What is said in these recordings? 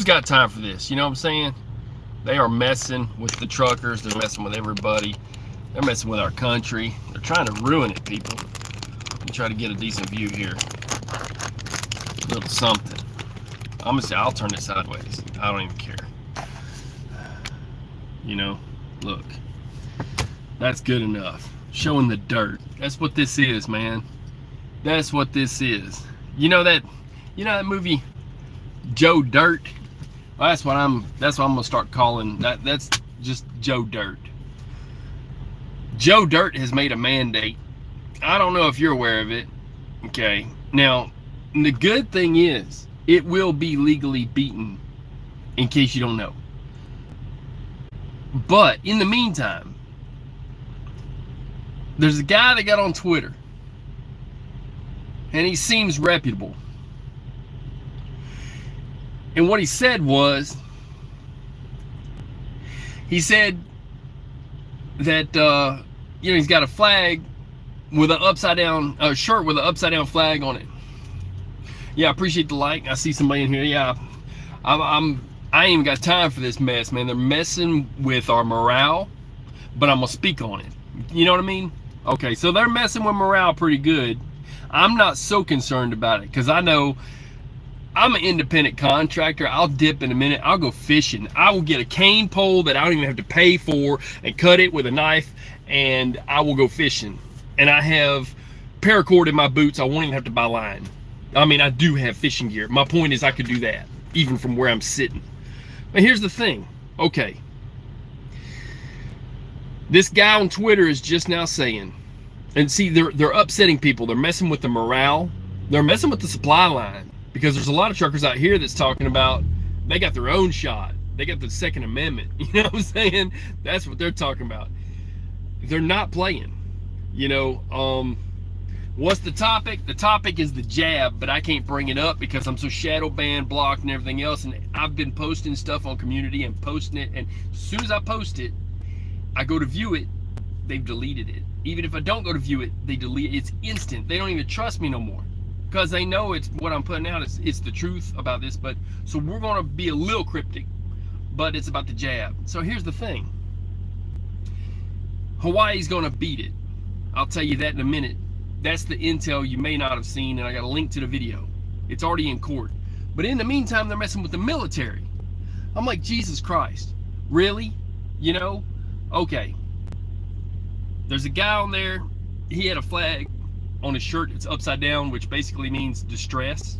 got time for this? You know what I'm saying? They are messing with the truckers. They're messing with everybody. They're messing with our country. They're trying to ruin it, people. Let me try to get a decent view here. A little something. I'm gonna say I'll turn it sideways. I don't even care. You know, look. That's good enough. Showing the dirt. That's what this is, man. That's what this is. You know that movie Joe Dirt? Well, that's what I'm gonna start calling that. That's just Joe Dirt. Joe Dirt has made a mandate. I don't know if you're aware of it. Okay. Now, the good thing is it will be legally beaten, in case you don't know. But in the meantime, there's a guy that got on Twitter, and he seems reputable. And what he said was, he said that he's got a flag with an upside down shirt with an upside down flag on it. Yeah, I appreciate the like. I see somebody in here. Yeah, I ain't even got time for this mess, man. They're messing with our morale, but I'm gonna speak on it. You know what I mean? Okay, so they're messing with morale pretty good. I'm not so concerned about it because I know I'm an independent contractor. I'll dip in a minute. I'll go fishing. I will get a cane pole that I don't even have to pay for and cut it with a knife, and I will go fishing. And I have paracord in my boots. I won't even have to buy line. I mean, I do have fishing gear. My point is I could do that even from where I'm sitting. But here's the thing. Okay. This guy on Twitter is just now saying, and see, they're upsetting people. They're messing with the morale. They're messing with the supply line. Because there's a lot of truckers out here that's talking about they got their own shot. They got the Second Amendment. You know what I'm saying? That's what they're talking about. They're not playing. You know, what's the topic? The topic is the jab, but I can't bring it up because I'm so shadow banned, blocked, and everything else. And I've been posting stuff on community and posting it. And as soon as I post it, I go to view it, they've deleted it. Even if I don't go to view it, they delete it. It's instant. They don't even trust me no more. Because they know it's what I'm putting out. It's the truth about this. But so we're going to be a little cryptic, but it's about the jab. So here's the thing. Hawaii's going to beat it. I'll tell you that in a minute. That's the intel you may not have seen, and I got a link to the video. It's already in court. But in the meantime, they're messing with the military. I'm like, Jesus Christ. Really? You know? Okay. There's a guy on there. He had a flag on his shirt. It's upside down, which basically means distress.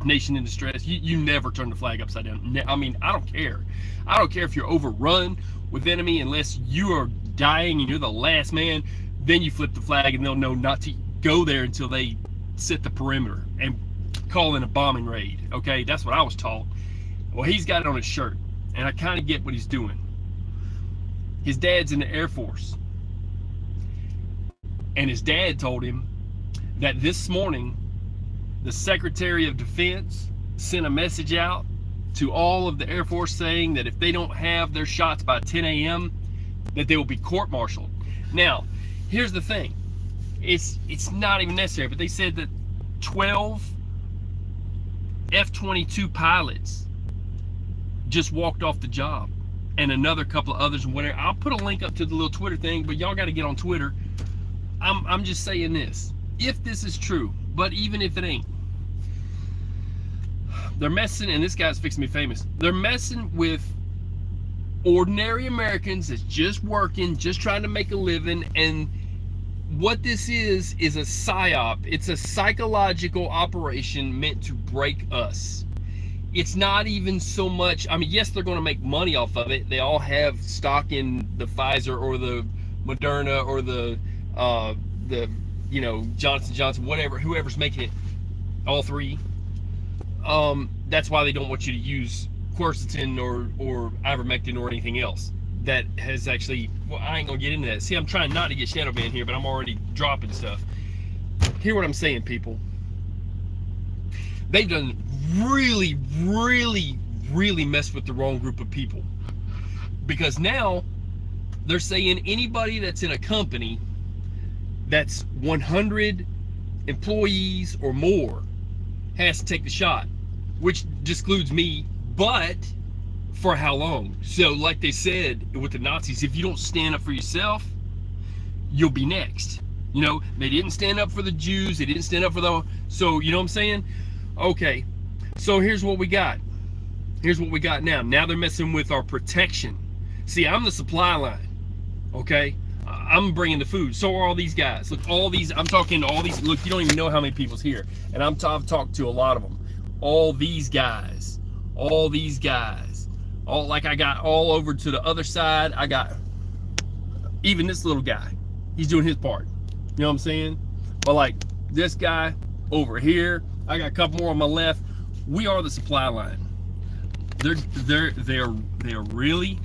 Nation in distress. You never turn the flag upside down. I mean, I don't care. I don't care if you're overrun with enemy, unless you are dying and you're the last man. Then you flip the flag and they'll know not to go there until they set the perimeter and call in a bombing raid. Okay, that's what I was taught. Well, he's got it on his shirt, and I kind of get what he's doing. His dad's in the Air Force. And his dad told him that this morning, the Secretary of Defense sent a message out to all of the Air Force saying that if they don't have their shots by 10 a.m., that they will be court-martialed. Now, here's the thing. It's not even necessary, but they said that 12 F-22 pilots just walked off the job, and another couple of others and whatever. I'll put a link up to the little Twitter thing, but y'all got to get on Twitter. I'm just saying this. If this is true, but even if it ain't, they're messing, and this guy's fixing to be famous. They're messing with ordinary Americans that's just working, just trying to make a living, and what this is a psyop. It's a psychological operation meant to break us. It's not even so much, I mean, yes, they're going to make money off of it. They all have stock in the Pfizer or the Moderna or the Johnson Johnson, whatever, whoever's making it, all three. That's why they don't want you to use quercetin or ivermectin or anything else that has actually, well, I ain't gonna get into that. See, I'm trying not to get shadow banned here, but I'm already dropping stuff. Hear what I'm saying, people. They've done really, really, really messed with the wrong group of people, because now they're saying anybody that's in a company that's 100 employees or more has to take the shot, which just excludes me, But for how long? So like they said with the Nazis, if you don't stand up for yourself, you'll be next. You know, they didn't stand up for the Jews, they didn't stand up for the, so you know what I'm saying? Okay, so here's what we got. Here's what we got now. Now they're messing with our protection. See, I'm the supply line, okay? I'm bringing the food. So are all these guys. Look, all these, I'm talking to all these, look, you don't even know how many people's here. And I've talked to a lot of them. All these guys, all like I got all over to the other side. I got even this little guy. He's doing his part. You know what I'm saying? But like this guy over here, I got a couple more on my left. We are the supply line. They're really,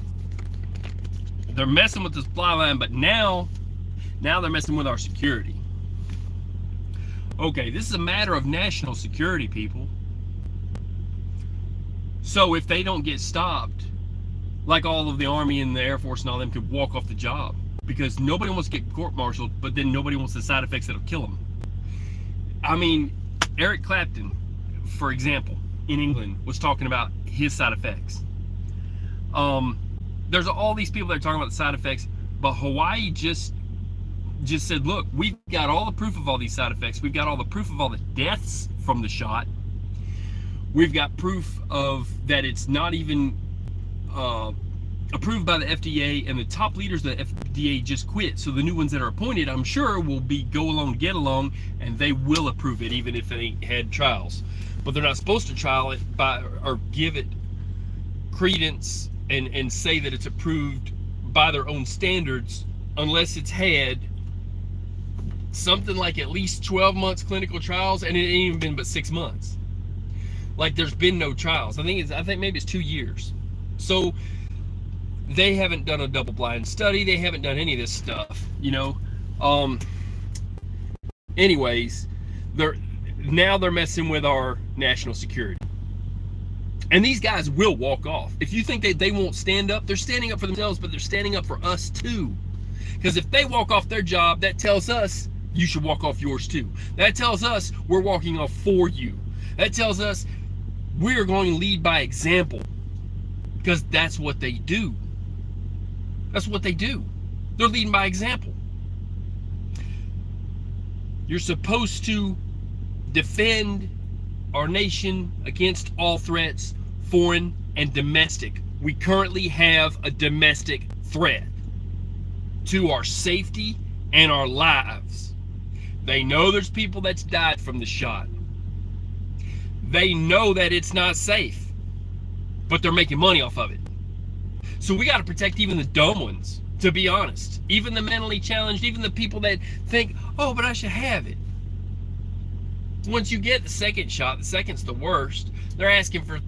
they're messing with the supply line, but now they're messing with our security. Okay, this is a matter of national security, people. So if they don't get stopped, like all of the Army and the Air Force and all them could walk off the job, because nobody wants to get court-martialed, but then nobody wants the side effects that'll kill them. I mean, Eric Clapton, for example, in England, was talking about his side effects. There's all these people that are talking about the side effects, but Hawaii just said, look, we've got all the proof of all these side effects. We've got all the proof of all the deaths from the shot. We've got proof of that it's not even approved by the FDA, and the top leaders of the FDA just quit. So the new ones that are appointed, I'm sure, will be go along, get along, and they will approve it, even if they had trials. But they're not supposed to trial it by or give it credence and say that it's approved by their own standards unless it's had something like at least 12 months clinical trials, and it ain't even been but 6 months. Like, there's been no trials. I think maybe it's 2 years. So they haven't done a double-blind study. They haven't done any of this stuff, you know. Anyways, they're messing with our national security. And these guys will walk off. If you think they won't stand up, they're standing up for themselves, but they're standing up for us too. Because if they walk off their job, that tells us you should walk off yours too. That tells us we're walking off for you. That tells us we are going to lead by example. Because that's what they do. That's what they do. They're leading by example. You're supposed to defend our nation against all threats, foreign and domestic. We currently have a domestic threat to our safety and our lives. They know there's people that's died from the shot. They know that it's not safe, but they're making money off of it. So we got to protect even the dumb ones, to be honest. Even the mentally challenged, even the people that think, oh, but I should have it. Once you get the second shot, the second's the worst. They're asking for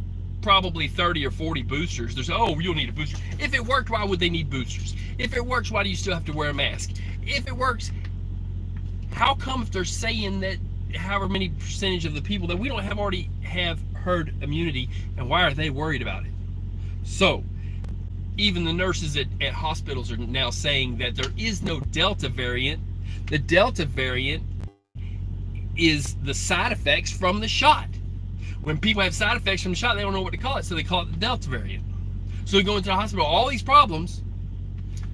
probably 30 or 40 boosters. There's, oh, you'll need a booster. If it worked, why would they need boosters? If it works, why do you still have to wear a mask? If it works, how come if they're saying that however many percentage of the people that we don't have already have herd immunity, and why are they worried about it? So even the nurses at hospitals are now saying that there is no Delta variant. The Delta variant is the side effects from the shot. When people have side effects from the shot, they don't know what to call it, so they call it the Delta variant. So they go into the hospital, all these problems,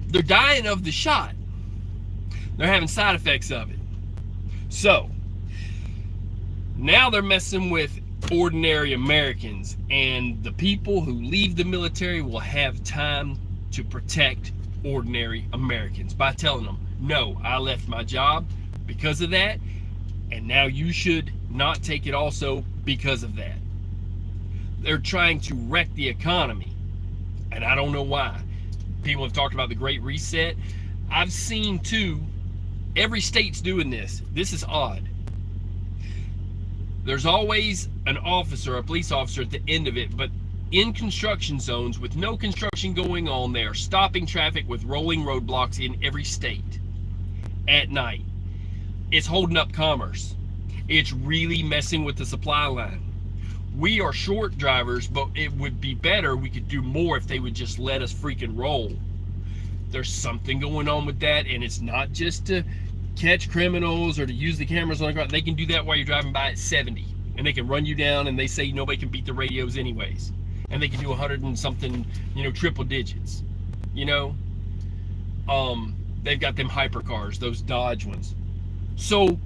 they're dying of the shot. They're having side effects of it. So now they're messing with ordinary Americans, and the people who leave the military will have time to protect ordinary Americans by telling them, no, I left my job because of that, and now you should not take it also because of that. They're trying to wreck the economy, and I don't know why. People have talked about the Great Reset. I've seen too, every state's doing this. This is odd. There's always an officer, a police officer at the end of it, but in construction zones with no construction going on, they are stopping traffic with rolling roadblocks in every state at night. It's holding up commerce. It's really messing with the supply line. We are short drivers, but it would be better, we could do more if they would just let us freaking roll. There's something going on with that, and it's not just to catch criminals or to use the cameras on the ground. They can do that while you're driving by at 70, and they can run you down, and they say nobody can beat the radios anyways. and they can do 100 and something, triple digits. They've got them hypercars, those Dodge ones. So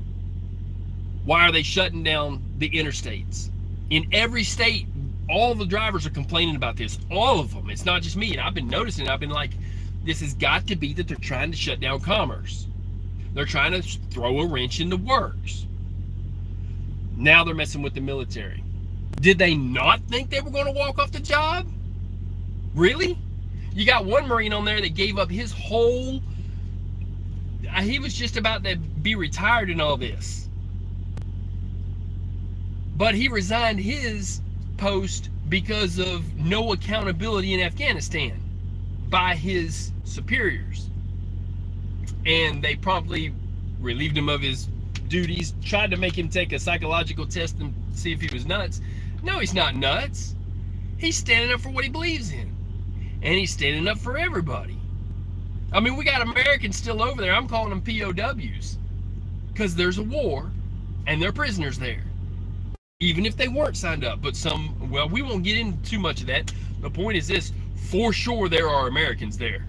why are they shutting down the interstates? In every state, all the drivers are complaining about this. All of them. It's not just me. And I've been noticing, I've been like, this has got to be that they're trying to shut down commerce. They're trying to throw a wrench in the works. Now they're messing with the military. Did they not think they were going to walk off the job? Really? You got one Marine on there that gave up his whole... He was just about to be retired in all this. But he resigned his post because of no accountability in Afghanistan by his superiors. And they promptly relieved him of his duties, tried to make him take a psychological test and see if he was nuts. No, he's not nuts. He's standing up for what he believes in. And he's standing up for everybody. I mean, we got Americans still over there. I'm calling them POWs. Because there's a war and they're prisoners there. Even if they weren't signed up. But some, well, we won't get into too much of that. The point is this, for sure there are Americans there.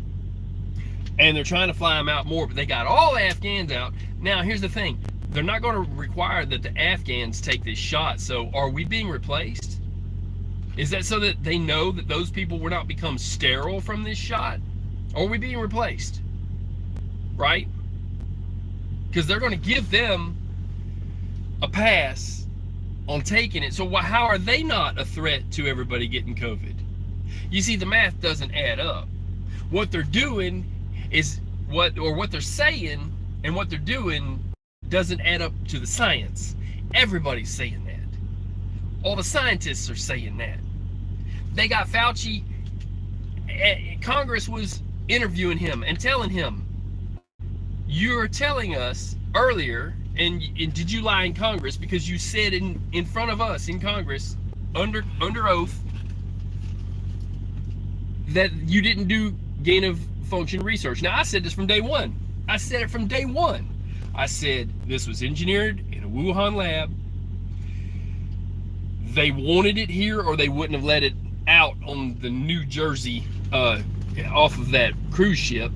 And they're trying to fly them out more, but they got all the Afghans out. Now, here's the thing. They're not going to require that the Afghans take this shot. So are we being replaced? Is that so that they know that those people will not become sterile from this shot? Or are we being replaced? Right? Because they're going to give them a pass on taking it. So how are they not a threat to everybody getting COVID? You see, the math doesn't add up. What they're doing is what they're saying and what they're doing doesn't add up to the science. Everybody's saying that. All the scientists are saying that. They got Fauci. Congress was interviewing him and telling him, you're telling us earlier, and did you lie in Congress because you said in front of us in Congress under oath that you didn't do gain of function research. Now, I said this from day one. I said it from day one. I said this was engineered in a Wuhan lab. They wanted it here or they wouldn't have let it out on the New Jersey off of that cruise ship.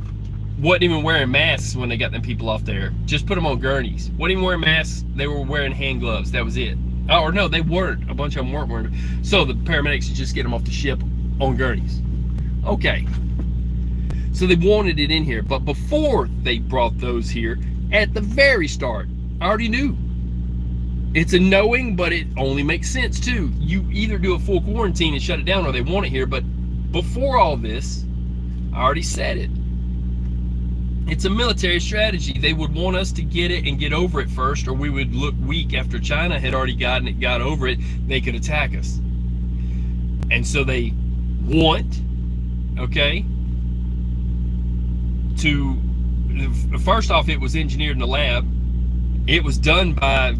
Wasn't even wearing masks when they got them people off there. Just put them on gurneys. Wasn't even wearing masks. They were wearing hand gloves. That was it. Or no, they weren't. A bunch of them weren't wearing them. So the paramedics would just get them off the ship on gurneys. Okay. So they wanted it in here. But before they brought those here, at the very start, I already knew. It's a knowing, but it only makes sense too. You either do a full quarantine and shut it down or they want it here. But before all this, I already said it. It's a military strategy. They would want us to get it and get over it first, or we would look weak after China had already gotten it, got over it, they could attack us. And so they want, okay, to, first off, it was engineered in the lab. It was done by,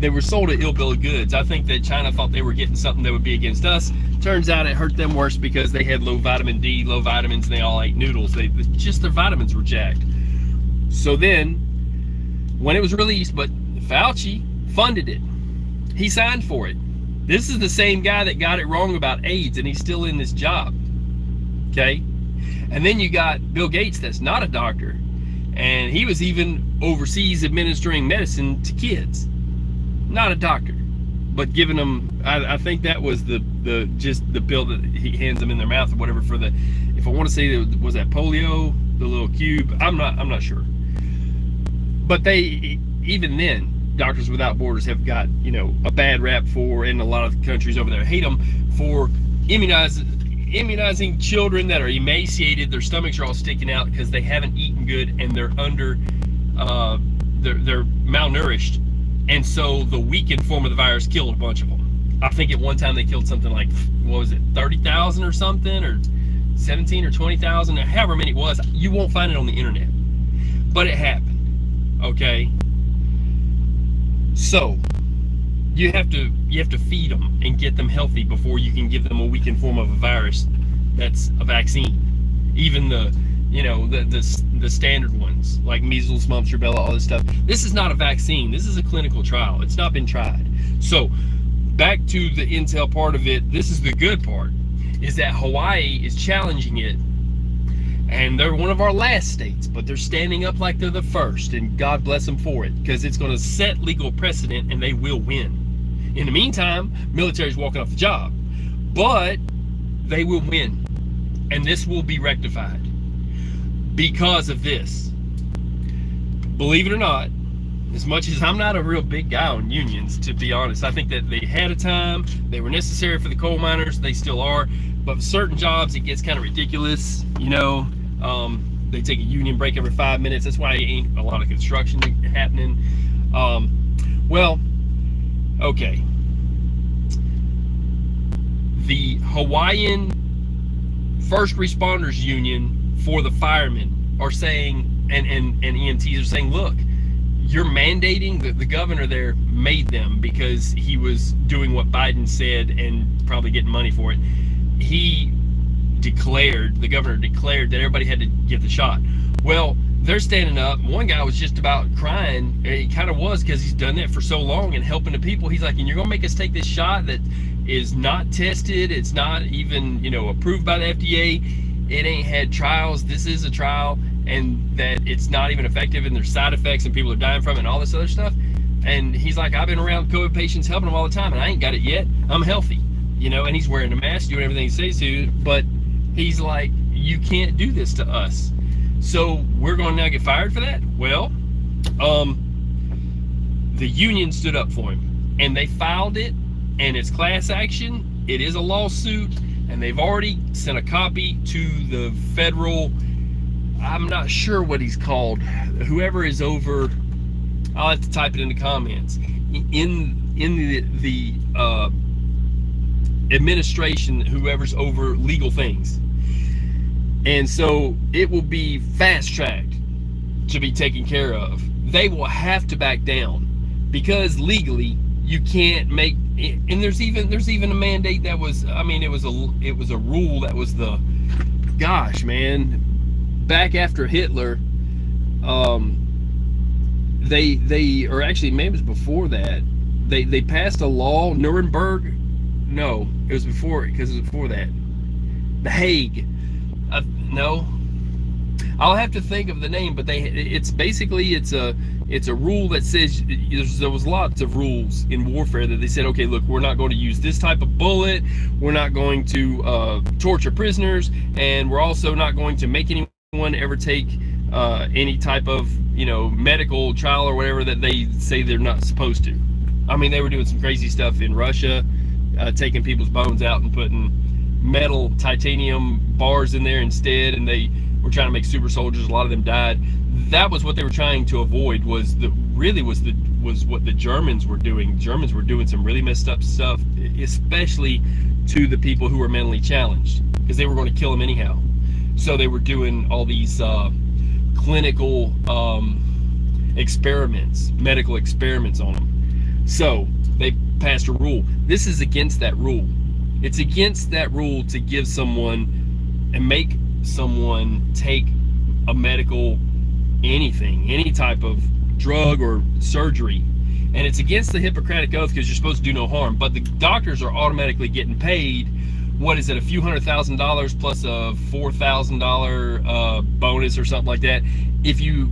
they were sold at ill bill of goods. I think that China thought they were getting something that would be against us. Turns out it hurt them worse because they had low vitamin D, low vitamins, and they all ate noodles. Just their vitamins were jacked. So then, when it was released, but Fauci funded it. He signed for it. This is the same guy that got it wrong about AIDS, and he's still in this job. Okay? And then you got Bill Gates, that's not a doctor, and he was even overseas administering medicine to kids. Not a doctor, but giving them, I think that was the pill that he hands them in their mouth or whatever for the, if I want to say, was that polio, the little cube? I'm not sure. But they, even then, Doctors Without Borders have got, a bad rap for, and a lot of countries over there hate them for immunizing children that are emaciated. Their stomachs are all sticking out because they haven't eaten good and they're they're malnourished. And so the weakened form of the virus killed a bunch of them. I think at one time they killed something like, what was it, 30,000 or something, or 17 or 20,000, or however many it was. You won't find it on the internet, but it happened. Okay. So you have to feed them and get them healthy before you can give them a weakened form of a virus that's a vaccine. Even the standard ones like measles, mumps, rubella, all this stuff. This is not a vaccine. This is a clinical trial. It's not been tried. So back to the intel part of it, this is the good part, is that Hawaii is challenging it. And they're one of our last states, but they're standing up like they're the first, and God bless them for it, because it's going to set legal precedent and they will win. In the meantime, military's walking off the job, but they will win, and this will be rectified because of this. Believe it or not, as much as I'm not a real big guy on unions, to be honest, I think that they had a time, they were necessary for the coal miners, they still are, but certain jobs it gets kind of ridiculous, you know. They take a union break every 5 minutes. That's why ain't a lot of construction happening. Well, okay. The Hawaiian First Responders Union for the firemen are saying, and EMTs are saying, look, you're mandating, the governor there made them because he was doing what Biden said and probably getting money for it. The governor declared that everybody had to get the shot. Well, they're standing up. One guy was just about crying. He kind of was, because he's done that for so long and helping the people. He's like, and you're gonna make us take this shot that is not tested, it's not even, you know, approved by the FDA, it ain't had trials, this is a trial, and that it's not even effective, and there's side effects and people are dying from it and all this other stuff. And he's like, I've been around COVID patients helping them all the time and I ain't got it yet, I'm healthy, you know. And he's wearing a mask, doing everything he says to, but he's like, you can't do this to us. So we're going to now get fired for that? Well, the union stood up for him, and they filed it, and it's class action. It is a lawsuit, and they've already sent a copy to the federal, I'm not sure what he's called, whoever is over, I'll have to type it in the comments, in the administration, whoever's over legal things. And so it will be fast-tracked to be taken care of. They will have to back down, because legally you can't make, and there's even a mandate that was, I mean, it was a rule that was the, gosh, man, back after Hitler, they or actually maybe it was before that, they passed a law, Nuremberg, no, it was before, because it was before that, The Hague. No, I'll have to think of the name, but it's basically it's a rule that says, there was lots of rules in warfare that they said, okay, look, we're not going to use this type of bullet, we're not going to torture prisoners, and we're also not going to make anyone ever take any type of, you know, medical trial or whatever that they say they're not supposed to. I mean, they were doing some crazy stuff in Russia, taking people's bones out and putting metal titanium bars in there instead, and they were trying to make super soldiers. A lot of them died. That was what they were trying to avoid, was what the Germans were doing. Germans were doing some really messed up stuff, especially to the people who were mentally challenged, because they were going to kill them anyhow. So they were doing all these clinical experiments, medical experiments on them. So they passed a rule. This is against that rule. It's against that rule to give someone and make someone take a medical anything, any type of drug or surgery. And it's against the Hippocratic Oath, because you're supposed to do no harm. But the doctors are automatically getting paid, what is it, a few $100,000 plus a $4,000 bonus or something like that, if you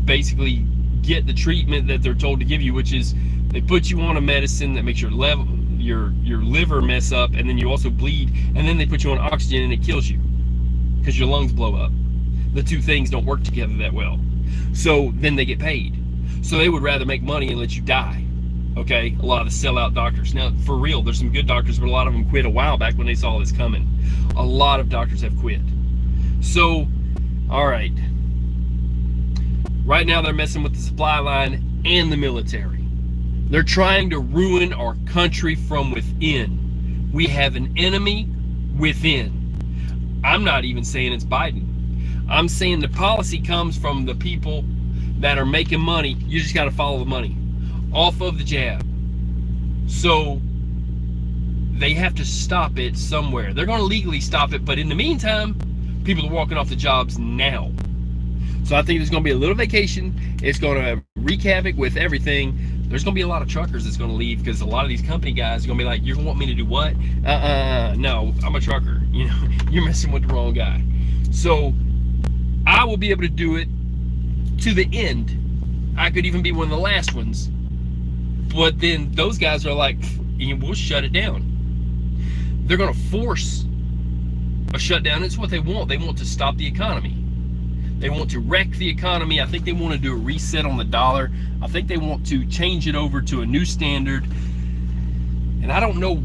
basically get the treatment that they're told to give you, which is they put you on a medicine that makes your liver mess up, and then you also bleed, and then they put you on oxygen and it kills you because your lungs blow up. The two things don't work together that well. So then they get paid. So they would rather make money and let you die. Okay, a lot of the sellout doctors. Now, for real, there's some good doctors, but a lot of them quit a while back when they saw this coming. A lot of doctors have quit. So, all right. Right now they're messing with the supply line and the military. They're trying to ruin our country from within. We have an enemy within. I'm not even saying it's Biden. I'm saying the policy comes from the people that are making money. You just got to follow the money off of the jab. So they have to stop it somewhere. They're going to legally stop it, but in the meantime, people are walking off the jobs now. So I think there's going to be a little vacation. It's going to wreak havoc with everything. There's going to be a lot of truckers that's going to leave because a lot of these company guys are going to be like, "You want me to do what? No, I'm a trucker. You know, you're messing with the wrong guy." So I will be able to do it to the end. I could even be one of the last ones. But then those guys are like, "We'll shut it down." They're going to force a shutdown. It's what they want. They want to stop the economy. They want to wreck the economy. I think they want to do a reset on the dollar. I think they want to change it over to a new standard. And I don't know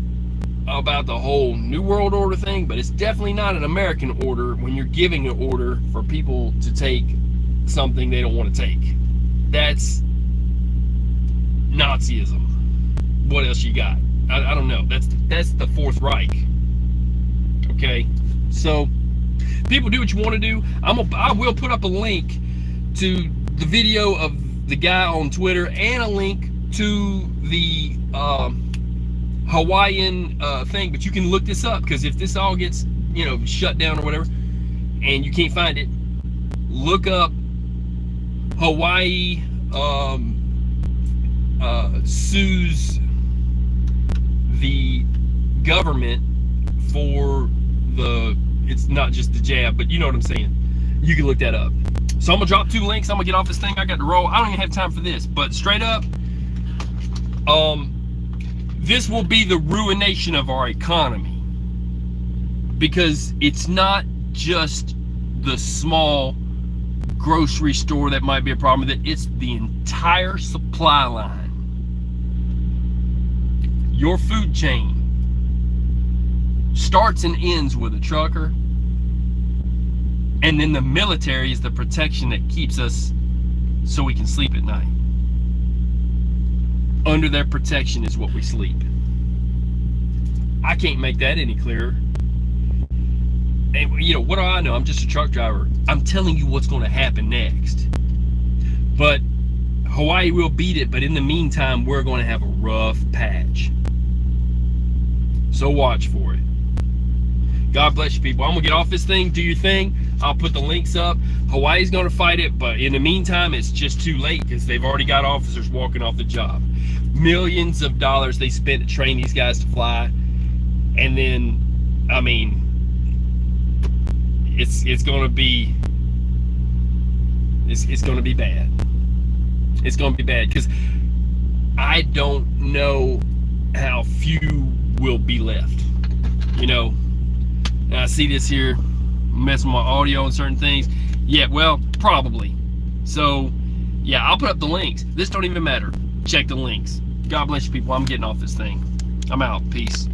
about the whole New World Order thing, but it's definitely not an American order when you're giving an order for people to take something they don't want to take. That's Nazism. What else you got? I don't know. That's the Fourth Reich. Okay? So people, do what you want to do. I will put up a link to the video of the guy on Twitter and a link to the Hawaiian thing. But you can look this up, because if this all gets, you know, shut down or whatever, and you can't find it, look up Hawaii sues the government for the, it's not just the jab, but you know what I'm saying. You can look that up. So I'm gonna drop 2 links. I'm gonna get off this thing. I got to roll. I don't even have time for this, but straight up, this will be the ruination of our economy, because it's not just the small grocery store that might be a problem with it. It's the entire supply line. Your food chain starts and ends with a trucker, and then the military is the protection that keeps us so we can sleep at night. Under their protection is what we sleep. I can't make that any clearer. And you know, what do I know? I'm just a truck driver. I'm telling you what's going to happen next. But Hawaii will beat it, but in the meantime, we're going to have a rough patch. So watch for it. God bless you, people. I'm going to get off this thing. Do your thing. I'll put the links up. Hawaii's going to fight it, but in the meantime, it's just too late, because they've already got officers walking off the job. Millions of dollars they spent to train these guys to fly. And then, I mean, it's going to be, it's going to be bad. It's going to be bad, because I don't know how few will be left. You know, and I see this here messing with my audio and certain things. Yeah, well, probably. So yeah, I'll put up the links. This don't even matter. Check the links. God bless you, people. I'm getting off this thing. I'm out. Peace.